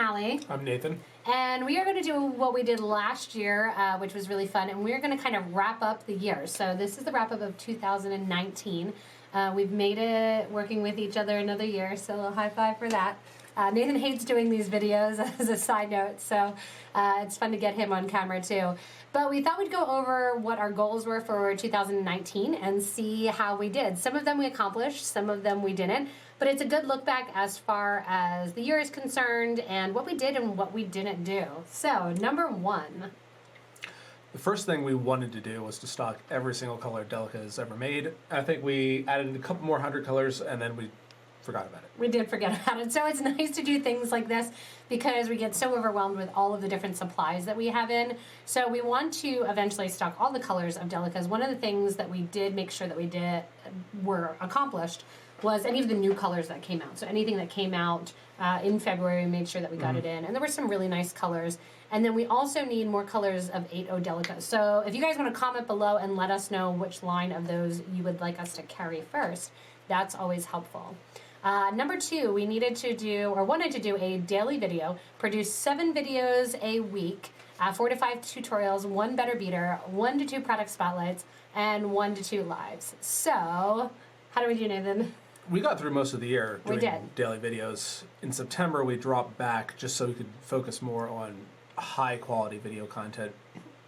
Allie. I'm Nathan. And we are going to do what we did last year, which was really fun, and we're going to kind of wrap up the year. So this is the wrap up of 2019. We've made it working with each other another year, so a high five for that. Nathan hates doing these videos as a side note, so it's fun to get him on camera too. But we thought we'd go over what our goals were for 2019 and see how we did. Some of them we accomplished, some of them we didn't, but it's a good look back as far as the year is concerned and what we did and what we didn't do. So, number one. The first thing we wanted to do was to stock every single color Delicas ever made. I think we added a couple more 100 colors and then we forgot about it. We did forget about it. So it's nice to do things like this because we get so overwhelmed with all of the different supplies that we have in. So we want to eventually stock all the colors of Delicas. One of the things that we did make sure that we were accomplished was any of the new colors that came out. So anything that came out in February, we made sure that we got it in. And there were some really nice colors. And then we also need more colors of 8.0 Delicas. So if you guys want to comment below and let us know which line of those you would like us to carry first, that's always helpful. Number two, we wanted to do a daily video, produce 7 videos a week, 4 to 5 tutorials, 1 better beater, 1 to 2 product spotlights, and 1 to 2 lives. So, how do we do, Nathan? We got through most of the year doing we did. daily videos. In September, we dropped back just so we could focus more on high quality video content.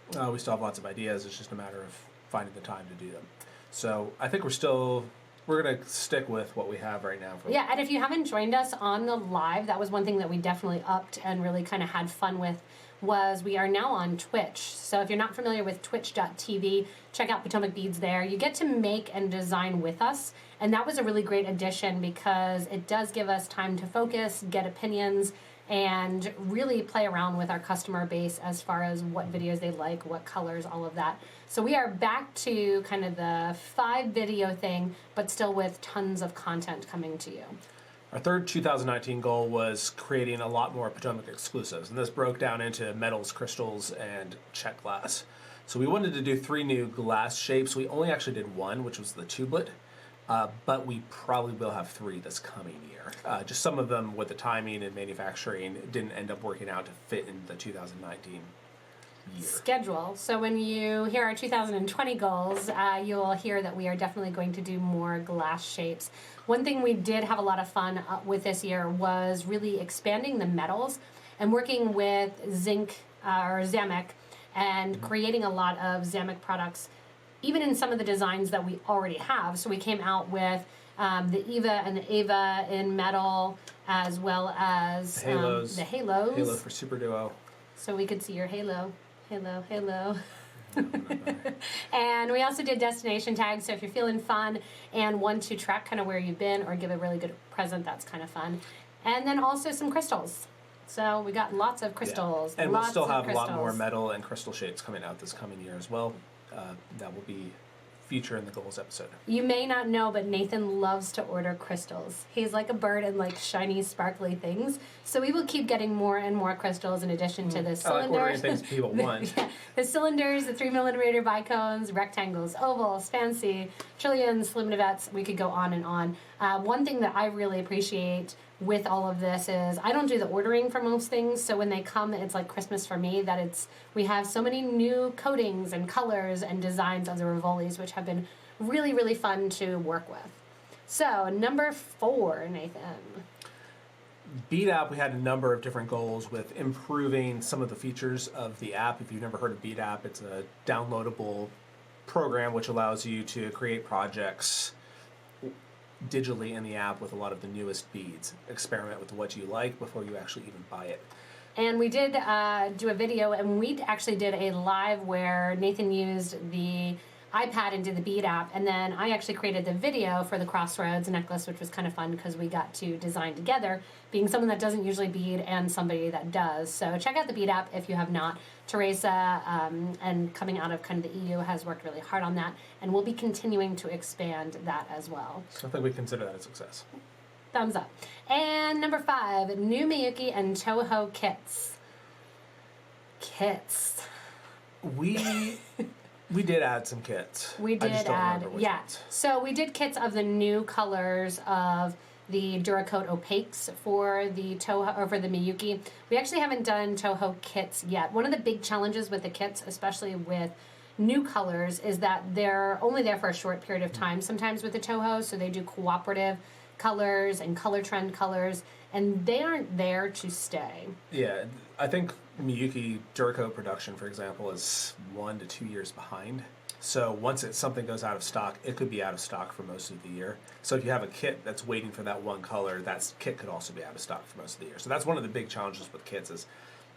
We still have lots of ideas. It's just a matter of finding the time to do them. So I think we're going to stick with what we have right now. Yeah, and if you haven't joined us on the live, that was one thing that we definitely upped and really kind of had fun with, was we are now on Twitch. So if you're not familiar with twitch.tv, check out PotomacBeads there. You get to make and design with us, and that was a really great addition because it does give us time to focus, get opinions, and really play around with our customer base as far as what videos they like, what colors, all of that. So we are back to kind of the 5 video thing, but still with tons of content coming to you. Our third 2019 goal was creating a lot more Potomac exclusives, and this broke down into metals, crystals, and Czech glass. So we wanted to do 3 new glass shapes. We only actually did 1, which was the Tubelet. But we probably will have 3 this coming year. Just some of them with the timing and manufacturing didn't end up working out to fit in the 2019 year. Schedule. So when you hear our 2020 goals, you'll hear that we are definitely going to do more glass shapes. One thing we did have a lot of fun with this year was really expanding the metals and working with zinc or Zamek and creating a lot of Zamek products, even in some of the designs that we already have. So we came out with the Eva and the Ava in metal, as well as the halos. Halo for SuperDuo. So we could see your halo. Halo, halo. And we also did destination tags, so if you're feeling fun and want to track kind of where you've been or give a really good present, that's kind of fun. And then also some crystals. So we got lots of crystals. Yeah. And we'll still have a lot more metal and crystal shapes coming out this coming year as well. That will be feature in the goals episode. You may not know, but Nathan loves to order crystals. He's like a bird and like shiny, sparkly things. So we will keep getting more and more crystals in addition to the cylinders. I like ordering things people want. Yeah, the cylinders, the 3mm bicones, rectangles, ovals, fancy, trillions, slim nivets. We could go on and on. One thing that I really appreciate with all of this is I don't do the ordering for most things, so when they come, it's like Christmas for me, that we have so many new coatings and colors and designs of the Rivolis, which have been really, really fun to work with. So, number 4, Nathan. BeadApp, we had a number of different goals with improving some of the features of the app. If you've never heard of BeadApp, it's a downloadable program which allows you to create projects digitally in the app with a lot of the newest beads. Experiment with what you like before you actually even buy it. And we did do a video, and we actually did a live where Nathan used the iPad and did the Bead app, and then I actually created the video for the Crossroads necklace, which was kind of fun because we got to design together, being someone that doesn't usually bead and somebody that does. So check out the Bead app if you have not. Teresa, and coming out of kind of the EU, has worked really hard on that, and we'll be continuing to expand that as well. So I think we consider that a success. Thumbs up. And number 5, new Miyuki and Toho kits. Kits. We did add some kits. We did add, yeah. Ones. So we did kits of the new colors of the Duracoat opaques for the Toho or for the Miyuki. We actually haven't done Toho kits yet. One of the big challenges with the kits, especially with new colors, is that they're only there for a short period of time sometimes with the Toho, so they do cooperative colors and color trend colors, and they aren't there to stay. Yeah, I think Miyuki Duracoat production, for example, is 1 to 2 years behind. So once something goes out of stock, it could be out of stock for most of the year. So if you have a kit that's waiting for that one color, that kit could also be out of stock for most of the year. So that's one of the big challenges with kits, is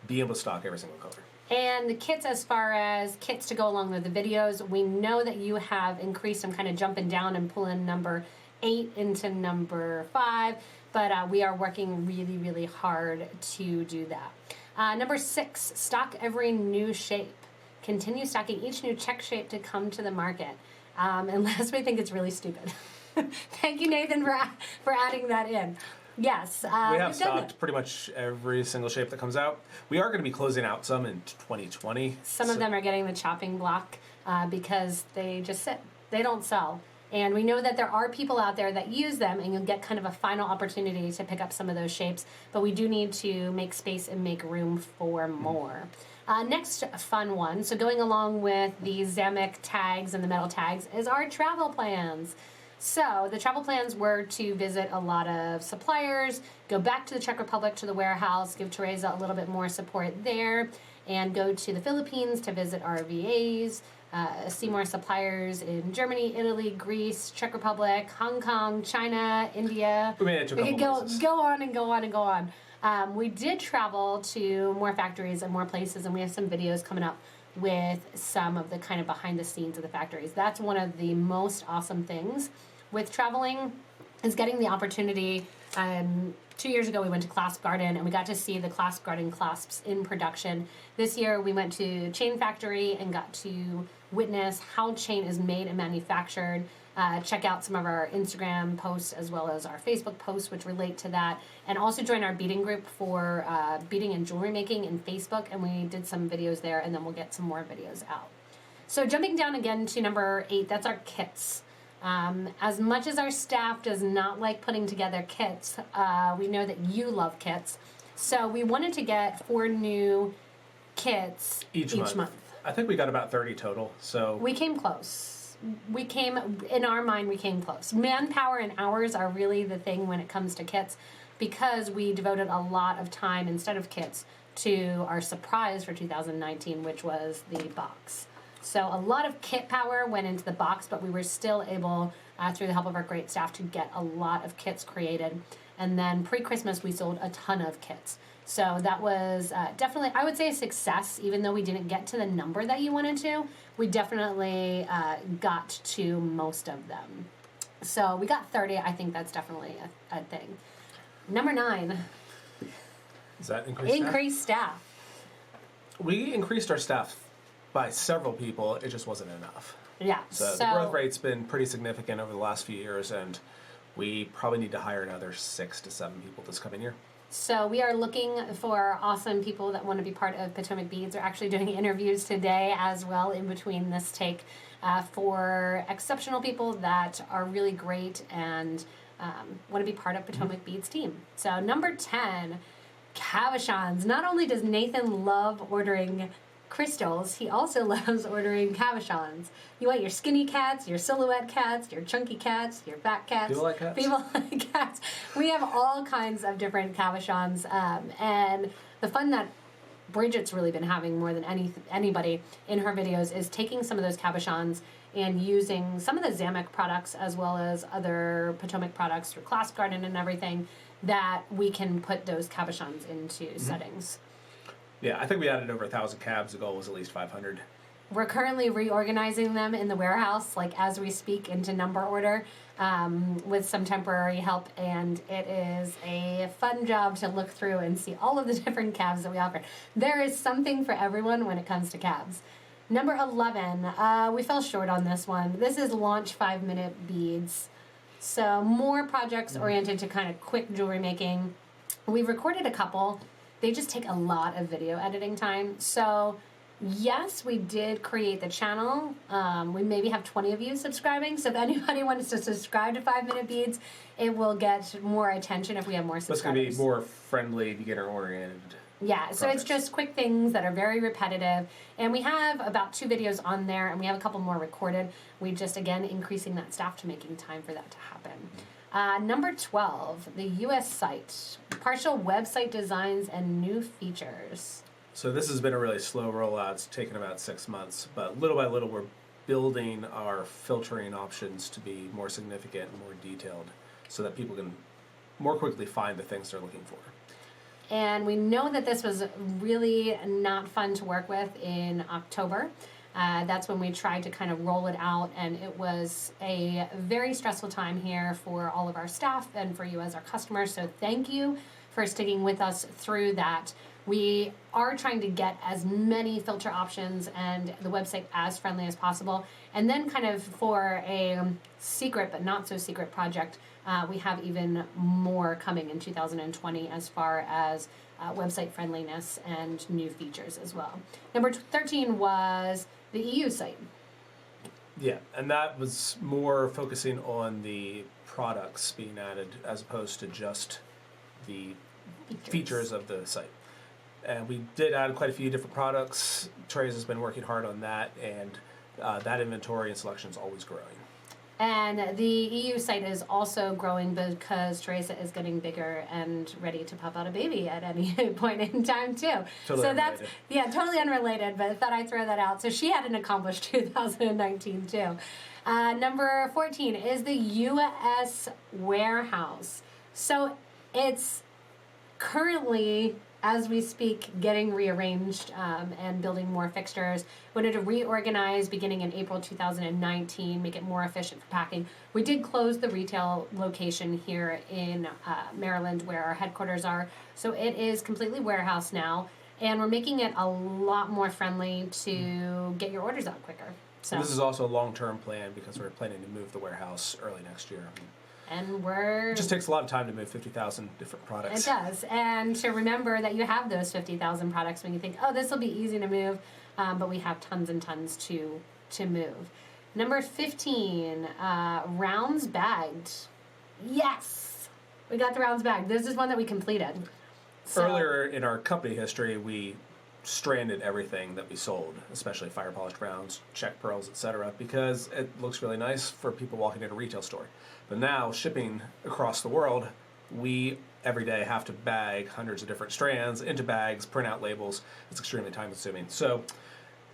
being able to stock every single color. And the kits, as far as kits to go along with the videos, we know that you have increased. I'm kind of jumping down and pulling number 8 into number 5, but we are working really, really hard to do that. Number 6, stock every new shape. Continue stocking each new Czech shape to come to the market, unless we think it's really stupid. Thank you, Nathan, for adding that in. Yes, we have stocked pretty much every single shape that comes out. We are going to be closing out some in 2020. Some of them are getting the chopping block because they just sit. They don't sell. And we know that there are people out there that use them, and you'll get kind of a final opportunity to pick up some of those shapes. But we do need to make space and make room for more. Next fun one, so going along with the Zamek tags and the metal tags, is our travel plans. So the travel plans were to visit a lot of suppliers, go back to the Czech Republic to the warehouse, give Teresa a little bit more support there, and go to the Philippines to visit our VAs, see more suppliers in Germany, Italy, Greece, Czech Republic, Hong Kong, China, India. We made it to a couple places. Go on and go on and go on. We did travel to more factories and more places, and we have some videos coming up with some of the kind of behind the scenes of the factories. That's one of the most awesome things with traveling, is getting the opportunity. 2 years ago we went to Clasp Garden and we got to see the Clasp Garden clasps in production. This year we went to Chain Factory and got to witness how chain is made and manufactured. Check out some of our Instagram posts as well as our Facebook posts which relate to that, and also join our beading group for beading and jewelry making in Facebook, and we did some videos there, and then we'll get some more videos out. So jumping down again to number 8, that's our kits. As much as our staff does not like putting together kits, we know that you love kits, so we wanted to get 4 new kits each month. I think we got about 30 total, so we came close. In our mind, we came close. Manpower and hours are really the thing when it comes to kits, because we devoted a lot of time instead of kits to our surprise for 2019, which was the box. So a lot of kit power went into the box, but we were still able, through the help of our great staff, to get a lot of kits created. And then pre-Christmas, we sold a ton of kits. So that was definitely, I would say, a success, even though we didn't get to the number that you wanted to. We definitely got to most of them. So we got 30. I think that's definitely a thing. Number 9. Is that increased staff? We increased our staff by several people. It just wasn't enough. Yeah. So the growth rate's been pretty significant over the last few years, and we probably need to hire another 6 to 7 people this coming year. So we are looking for awesome people that want to be part of Potomac Beads. We're actually doing interviews today as well in between this take for exceptional people that are really great and want to be part of Potomac Beads team. So number 10, Cabochons. Not only does Nathan love ordering crystals, he also loves ordering cabochons. You want your skinny cats, your silhouette cats, your chunky cats, your fat cats. People like cats. People like cats. We have all kinds of different cabochons, and the fun that Bridget's really been having more than anybody in her videos is taking some of those cabochons and using some of the Zamek products as well as other Potomac products through Clasp Garden and everything, that we can put those cabochons into settings. Yeah, I think we added over 1,000 cabs. The goal was at least 500. We're currently reorganizing them in the warehouse, like as we speak, into number order with some temporary help, and it is a fun job to look through and see all of the different cabs that we offer. There is something for everyone when it comes to cabs. Number 11, we fell short on this one. This is launch 5-minute beads. So more projects oriented to kind of quick jewelry making. We've recorded a couple. They just take a lot of video editing time. So Yes, we did create the channel. We maybe have 20 of you subscribing, so if anybody wants to subscribe to 5 Minute Beads, it will get more attention if we have more subscribers. It's going to be more friendly, beginner-oriented. Yeah, so it's just quick things that are very repetitive, and we have about 2 videos on there, and we have a couple more recorded. We just, again, increasing that staff to making time for that to happen. Number 12, the U.S. site, partial website designs and new features. So this has been a really slow rollout. It's taken about 6 months, but little by little we're building our filtering options to be more significant and more detailed so that people can more quickly find the things they're looking for. And we know that this was really not fun to work with in October. That's when we tried to kind of roll it out, and it was a very stressful time here for all of our staff and for you as our customers. So thank you for sticking with us through that. We are trying to get as many filter options and the website as friendly as possible. And then kind of for a secret but not so secret project, we have even more coming in 2020 as far as website friendliness and new features as well. Number 13 was the EU site. Yeah, and that was more focusing on the products being added as opposed to just the features of the site. And we did add quite a few different products. Therese has been working hard on that, and that inventory and selection is always growing. And the EU site is also growing because Teresa is getting bigger and ready to pop out a baby at any point in time too. Totally so unrelated. that's totally unrelated, but I thought I'd throw that out. So she had an accomplished 2019 too. Number 14 is the US warehouse. So it's currently, as we speak, getting rearranged and building more fixtures. We wanted to reorganize beginning in April 2019, make it more efficient for packing. We did close the retail location here in Maryland where our headquarters are. So it is completely warehouse now, and we're making it a lot more friendly to get your orders out quicker. So This is also a long-term plan because we're planning to move the warehouse early next year. And It just takes a lot of time to move 50,000 different products. It does. And to remember that you have those 50,000 products when you think, oh, this will be easy to move, but we have tons and tons to move. Number 15, rounds bagged. Yes! We got the rounds bagged. This is one that we completed. So, Earlier in our company history, we stranded everything that we sold, especially fire polished rounds, Czech pearls, etc., because it looks really nice for people walking in a retail store. But now, shipping across the world, we every day have to bag hundreds of different strands into bags, print out labels. It's extremely time consuming. So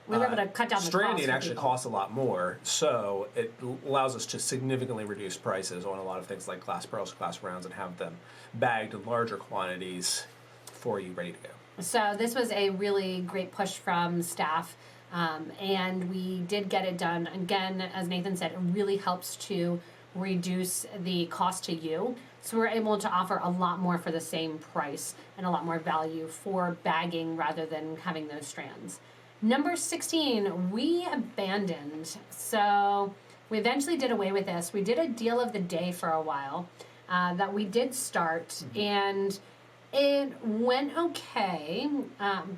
we were able to cut down the stranding cost actually costs a lot more, so it allows us to significantly reduce prices on a lot of things like glass pearls, glass rounds, and have them bagged in larger quantities for you ready to go. So this was a really great push from staff, and we did get it done. Again, as Nathan said, it really helps to reduce the cost to you. So we're able to offer a lot more for the same price and a lot more value for bagging rather than having those strands. Number 16, we abandoned. So we eventually did away with this. We did a deal of the day for a while that we did start, and it went okay,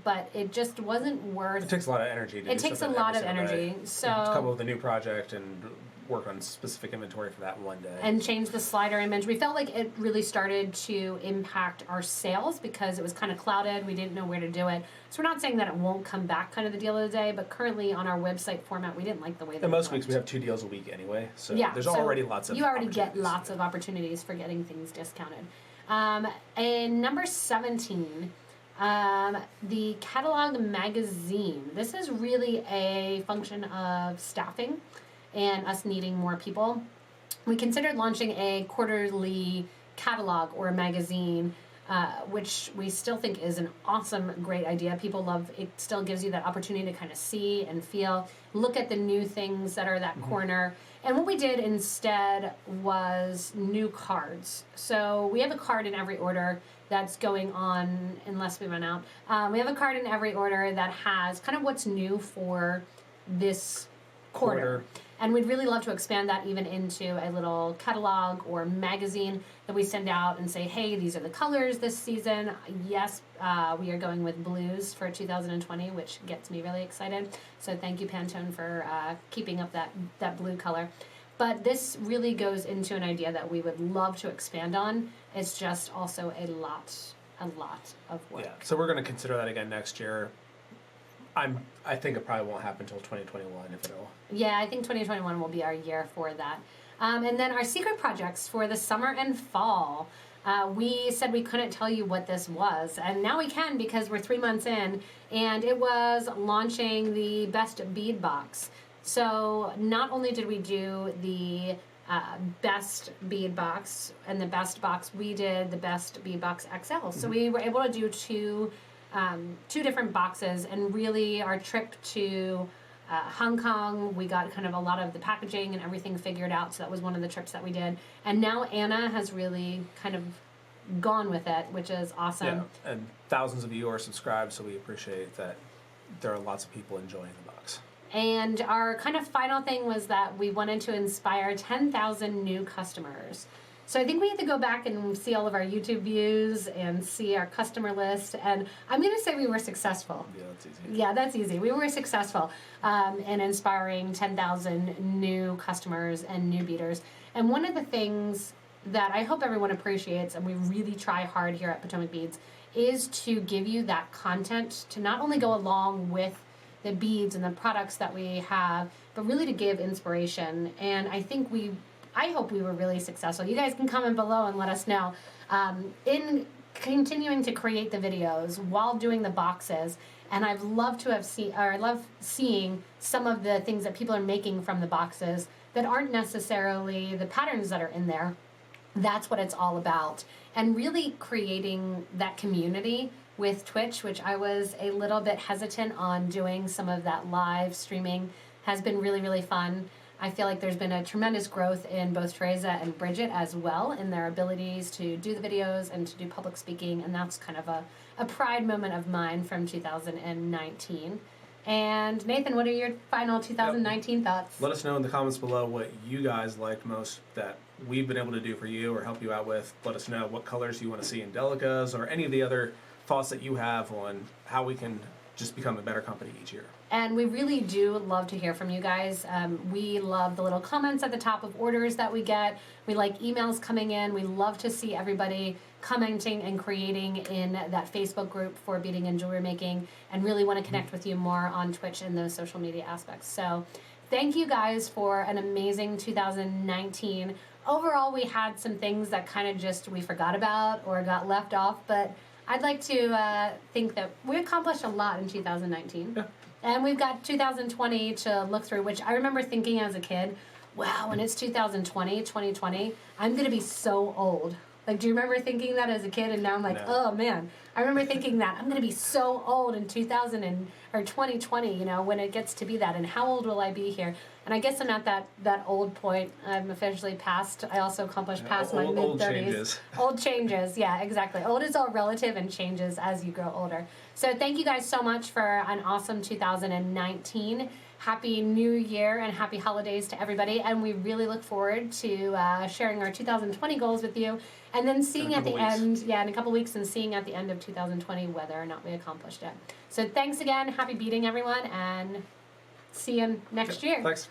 but it just wasn't worth. It takes a lot of energy to do It takes a something lot every of single energy. day. So To come up with a new project and work on specific inventory for that one day. and change the slider image. We felt like it really started to impact our sales because it was kind of clouded. We didn't know where to do it. So we're not saying that it won't come back kind of the deal of the day, but currently on our website format, we didn't like the way that And most it weeks looked. we have 2 deals a week anyway, so Yeah, there's so already lots of you already get opportunities. lots of opportunities for getting things discounted. And number 17, the catalog magazine. This is really a function of staffing and us needing more people. We considered launching a quarterly catalog or a magazine, which we still think is an awesome, great idea. People love it. Still gives you that opportunity to kind of see and feel, look at the new things that are that corner. And what we did instead was new cards. So we have a card in every order that's going on unless we run out. We have a card in every order that has kind of what's new for this quarter. And we'd really love to expand that even into a little catalog or magazine that we send out and say, hey, these are the colors this season. Yes, we are going with blues for 2020, which gets me really excited. So thank you, Pantone, for keeping up that blue color. But this really goes into an idea that we would love to expand on. It's just also a lot of work. Yeah, so we're going to consider that again next year. I think it probably won't happen until 2021, if at all. Yeah, I think 2021 will be our year for that. And then our secret projects for the summer and fall. We said we couldn't tell you what this was, and now we can because we're 3 months in, and it was launching the Best Bead Box. So not only did we do the Best Bead Box and the Best Box, we did the Best Bead Box XL. So we were able to do two different boxes, and really our trip to Hong Kong, we got kind of a lot of the packaging and everything figured out, so that was one of the trips that we did. And now Anna has really kind of gone with it, which is awesome. Yeah, and thousands of you are subscribed, so we appreciate that there are lots of people enjoying the box. And our kind of final thing was that we wanted to inspire 10,000 new customers. So I think we had to go back and see all of our YouTube views and see our customer list. And I'm going to say we were successful. Yeah, that's easy. Yeah, that's easy. We were successful in inspiring 10,000 new customers and new beaders. And one of the things that I hope everyone appreciates, and we really try hard here at Potomac Beads, is to give you that content to not only go along with the beads and the products that we have, but really to give inspiration. And I hope we were really successful. You guys can comment below and let us know. In continuing to create the videos while doing the boxes, and I love seeing some of the things that people are making from the boxes that aren't necessarily the patterns that are in there. That's what it's all about. And really creating that community with Twitch, which I was a little bit hesitant on doing some of that live streaming, has been really, really fun. I feel like there's been a tremendous growth in both Teresa and Bridget as well in their abilities to do the videos and to do public speaking, and that's kind of a pride moment of mine from 2019. And Nathan, what are your final 2019 thoughts? Let us know in the comments below what you guys liked most that we've been able to do for you or help you out with. Let us know what colors you want to see in Delicas or any of the other thoughts that you have on how we can just become a better company each year. And we really do love to hear from you guys. We love the little comments at the top of orders that we get. We like emails coming in. We love to see everybody commenting and creating in that Facebook group for beading and jewelry making, and really want to connect with you more on Twitch and those social media aspects. So thank you guys for an amazing 2019. Overall, we had some things that kind of just we forgot about or got left off, but I'd like to think that we accomplished a lot in 2019. Yeah. And we've got 2020 to look through, which I remember thinking as a kid, wow, when it's 2020, I'm going to be so old. Like, do you remember thinking that as a kid? And now I'm like, No. oh, man. I remember thinking that I'm going to be so old in 2020, you know, when it gets to be that. And how old will I be here? And I guess I'm at that old point. I'm officially past. I also accomplished past my mid-30s. Old changes. Old changes, yeah, exactly. Old is all relative and changes as you grow older. So thank you guys so much for an awesome 2019. Happy New Year and happy holidays to everybody. And we really look forward to sharing our 2020 goals with you. And then seeing at the end, in a couple weeks, and seeing at the end of 2020 whether or not we accomplished it. So thanks again. Happy beading, everyone. And see you next year. Thanks.